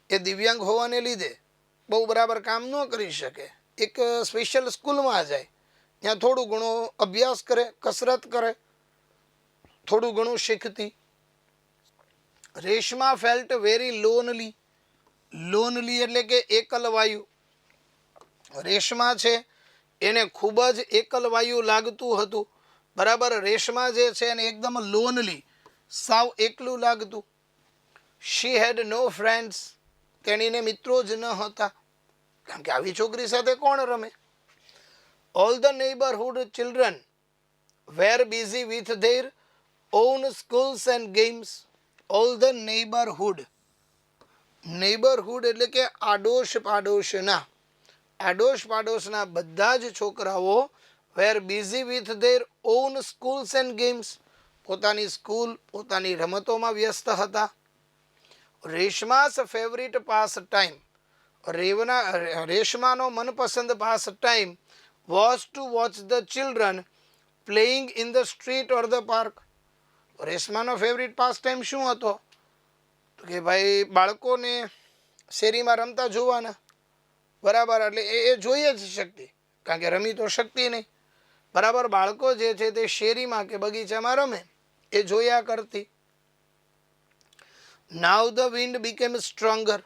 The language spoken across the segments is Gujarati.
એ દિવ્યાંગ હોવાને લીધે બહુ બરાબર કામ ન કરી શકે, એક સ્પેશિયલ સ્કૂલમાં જાય, ત્યાં થોડું ઘણું અભ્યાસ કરે, કસરત કરે, થોડું ઘણું શીખતી. Reshma felt very lonely. Lonely એટલે કે એકલવાયુ. રેશમા છે એને ખૂબ જ એકલવાયુ લાગતું હતું. બરાબર, રેશમા જે છે એને એકદમ લોનલી, સાવ એકલું લાગતું. શી હેડ નો ફ્રેન્ડ્સ. તેણીને મિત્રો જ ન હતા, કારણ કે આવી છોકરી સાથે કોણ રમે. All the neighbourhood children were busy with their own schools and games. All the neighbourhood. Neighbourhood એટલે કે આડોશ પાડોશના. આડોશ પાડોશના બધા જ છોકરાઓ were busy with their own schools and games. પોતાની સ્કૂલ, પોતાની રમતોમાં વ્યસ્ત હતા. Reshma's favourite pastime. રેશમાનો મનપસંદ pastime was to watch the children playing in the street or the park. રેશમાનો ફેવરિટ પાસ ટાઈમ શું હતો? તો કે ભાઈ બાળકોને શેરીમાં રમતા જોવાના. બરાબર, એટલે એ જોઈએ જ શકતી, કારણ કે રમી તો શકતી નહીં. બરાબર, બાળકો જે છે તે શેરીમાં કે બગીચામાં રમે એ જોયા કરતી. નાવ ધ વિન્ડ બીકેમ સ્ટ્રોંગર.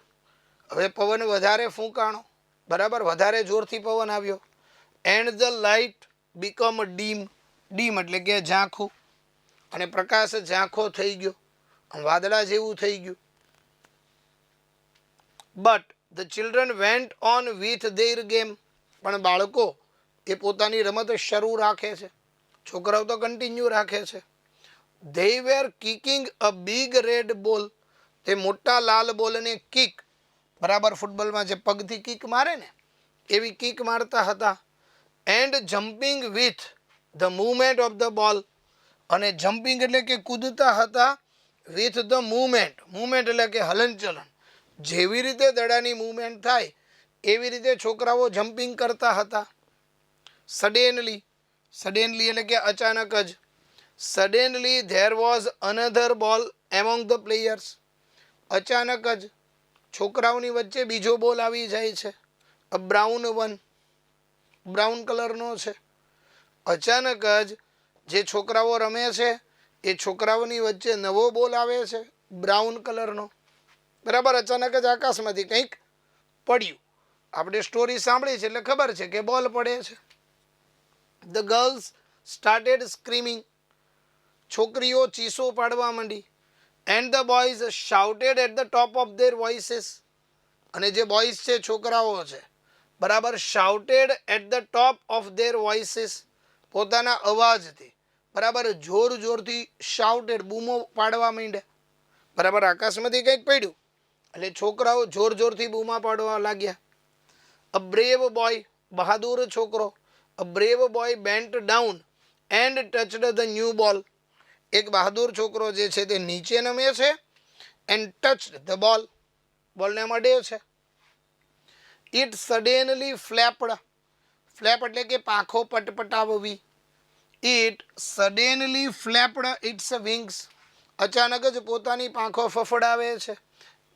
હવે પવન વધારે ફૂંકાણો. બરાબર, વધારે જોરથી પવન આવ્યો. And the light become dim. Dim એટલે કે ઝાંખું, અને પ્રકાશ ઝાંખો થઈ ગયો, વાદળા જેવું થઈ ગયું. But the children went on with their game. પણ બાળકો એ પોતાની રમત શરૂ રાખે છે. છોકરાઓ તો કન્ટિન્યુ રાખે છે. They were કિકિંગ a big red બોલ. તે મોટા લાલ બોલને કિક. બરાબર, ફૂટબોલમાં જે પગથી કિક મારે ને એવી કિક મારતા હતા. And jumping with the movement of the બોલ. અને જમ્પિંગ એટલે કે કૂદતા હતા. With the movement. મૂવમેન્ટ એટલે કે હલનચલન. જેવી રીતે દડાની મૂવમેન્ટ થાય એવી રીતે છોકરાઓ જમ્પિંગ કરતા હતા. સડેનલી. સડેનલી એટલે કે અચાનક જ. સડેનલી ધેર વોઝ અનધર બોલ એમોંગ ધ પ્લેયર્સ. અચાનક જ છોકરાઓની વચ્ચે બીજો બોલ આવી જાય છે. અ બ્રાઉન વન. બ્રાઉન કલરનો છે. અચાનક જ જે છોકરાઓ રમે છે એ છોકરાઓની વચ્ચે નવો બોલ આવે છે, બ્રાઉન કલરનો. બરાબર, અચાનક જ આકાશમાંથી કંઈક પડ્યું. આપણે સ્ટોરી સાંભળી છે એટલે ખબર છે કે બોલ પડે છે. The girls started screaming. છોકરીઓ ચીસો પાડવા માંડી. And the boys shouted at the top of their voices. અને જે બોયઝ છે, છોકરાઓ છે, બરાબર, shouted at the top of their voices. પોતાના અવાજથી, બરાબર, જોર જોરથી શાઉટેડ, બૂમો પાડવા માંડ્યા. બરાબર, આકાશમાંથી કંઈક પડ્યું એટલે છોકરાઓ જોર જોરથી બૂમા પાડવા લાગ્યા. અ બ્રેવ બોય. બહાદુર છોકરો. A brave boy bent down and touched the new ball. એક બહાદુર છોકરો જે છે તે નીચે નમે છે. And touched the ball. બોલને મળે છે. It suddenly ફ્લેપડ. ફ્લેપ એટલે કે પાંખો પટપટાવવી. It suddenly flapped its wings. અચાનક જ પોતાની પાંખો ફફડાવે છે.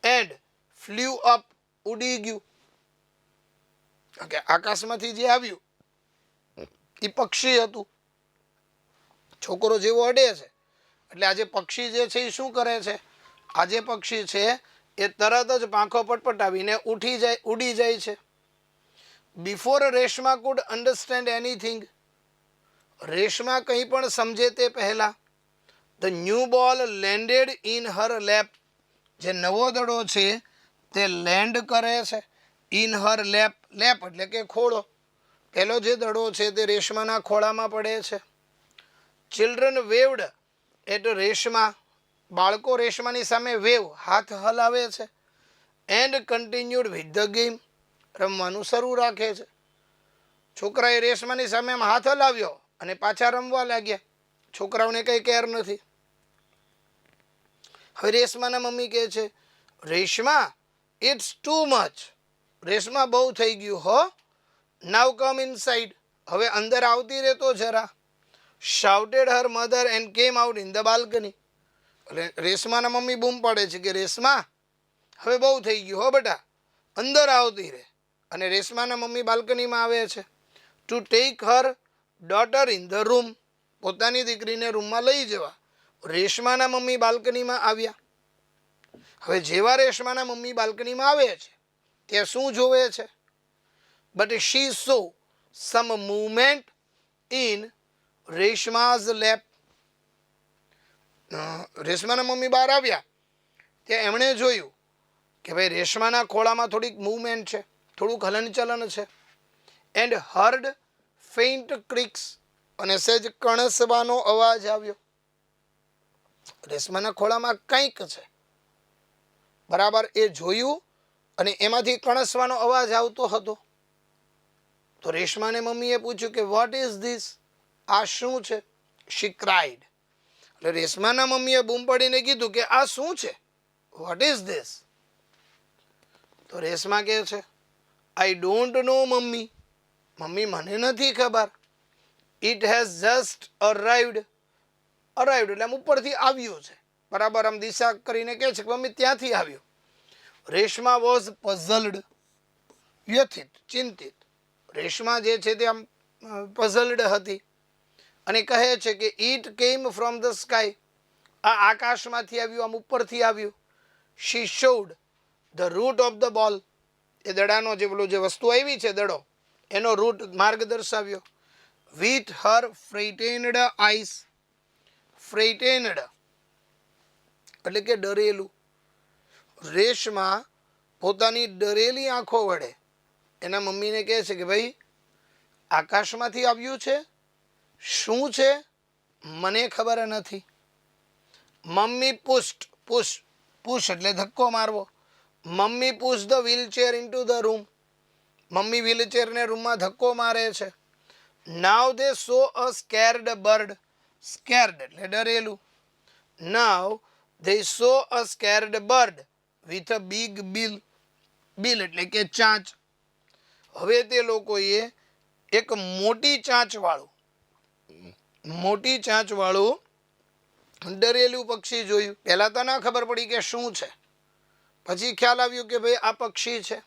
And flew up. ઉડી ગયું. આકાશમાંથી જે આવ્યું એ પક્ષી હતું. છોકરો જેવો અડે છે એટલે આજે પક્ષી જે છે એ શું કરે છે? આજે પક્ષી છે એ તરત જ પાંખો પટપટાવીને ઉડી જાય છે. Before Reshma food understand anything. Reshma કંઈ પણ સમજે તે પહેલા ધ ન્યૂ બોલ લેન્ડેડ ઇન હર લેપ. જે નવો દડો છે તે લેન્ડ કરે છે. ઇન હર લેપ. લેપ એટલે કે ખોળો. પહેલો જે દડો છે તે રેશમાના ખોળામાં પડે છે. Children waved at Reshma. બાળકો રેશમાની સામે વેવ, હાથ હલાવે છે. And continued with the game. રમવાનું શરૂ રાખે છે. છોકરાએ રેશમાની સામે હાથ હલાવ્યો અને પાછા રમવા લાગ્યા. છોકરાઓને કંઈ કેર નથી. હવે રેશમાના મમ્મી કહે છે, Reshma it's too much. Reshma બહુ થઈ ગયું હો. Now come inside. હવે અંદર આવતી રહેતો જરા. Shouted her mother and came out in the balcony. એટલે રેશમાના મમ્મી બૂમ પાડે છે કે રેશમા હવે બહુ થઈ ગયું હો બેટા, અંદર આવતી રહે. અને રેશમાના મમ્મી બાલ્કનીમાં આવે છે to take Har daughter in the room, પોતાની દીકરીને રૂમમાં લઈ જવા. રેશમાના મમ્મી બાલ્કનીમાં આવ્યા. હવે જેવા રેશમાના મમ્મી બાલ્કનીમાં આવે છે તે શું જોવે છે? But she saw some movement in Reshma's lap. રેશમાના મમ્મી બહાર આવ્યા ત્યાં એમણે જોયું કે ભાઈ રેશમાના ખોળામાં થોડીક મૂવમેન્ટ છે, થોડુંક હલનચલન છે. એન્ડ હર્ડ ફેઇન્ટ ક્રિક્સ, અને સહેજ કણસવાનો અવાજ આવ્યો. રેશમાના ખોળામાં કંઈક છે, બરાબર એ જોયું અને એમાંથી કણસવાનો અવાજ આવતો હતો. તો રેશમાને મમ્મીએ પૂછ્યું કે વોટ ઇઝ ધીસ, આ શું છે? શી ક્રાઇડ. એટલે રેશમાના મમ્મીએ બૂમ પાડીને કીધું કે આ શું છે? What is this? તો રેશમા કહે છે આઈ ડોન્ટ નો મમ્મી, મમ્મી મને નથી ખબર. It has just arrived. Arrived એટલે આમ ઉપરથી આવ્યું છે, બરાબર આમ દિશા કરીને કહે છે કે મમ્મી ત્યાંથી આવ્યું. રેશમા વોઝ પઝલ્ડ, વ્યથિત, ચિંતિત. રેશમા જે છે તે આમ પઝલ્ડ હતી અને કહે છે કે it came from the sky, આ આકાશમાંથી આવ્યું, આમ ઉપરથી આવ્યું. She showed the route of the ball, એ દડાનો જે પેલો જે વસ્તુ આવી છે દડો, એનો રૂટ માર્ગ દર્શાવ્યો. વિથ હર ફ્રેઇટેન્ડ આઈસ, ફ્રેઇટેન્ડ એટલે કે ડરેલું. રેશમા પોતાની ડરેલી આંખો વડે એના મમ્મીને કહે છે કે ભાઈ આકાશમાંથી આવ્યું છે, શું છે મને ખબર નથી. મમ્મી પુશ એટલે ધક્કો મારવો. મમ્મી push the wheelchair into the room, મમ્મી વ્હીલચેરને રૂમમાં ધક્કો મારે છે. Now they saw a scared bird, scared એટલે ડરેલું. નાવ they saw a scared bird with a big bill, bill એટલે કે ચાંચ. હવે તે લોકોએ એક મોટી ચાંચ વાળું ડરેલું પક્ષી જોયું. પહેલા તો ના ખબર પડી કે શું છે, પછી ખ્યાલ આવ્યું કે ભાઈ આ પક્ષી છે.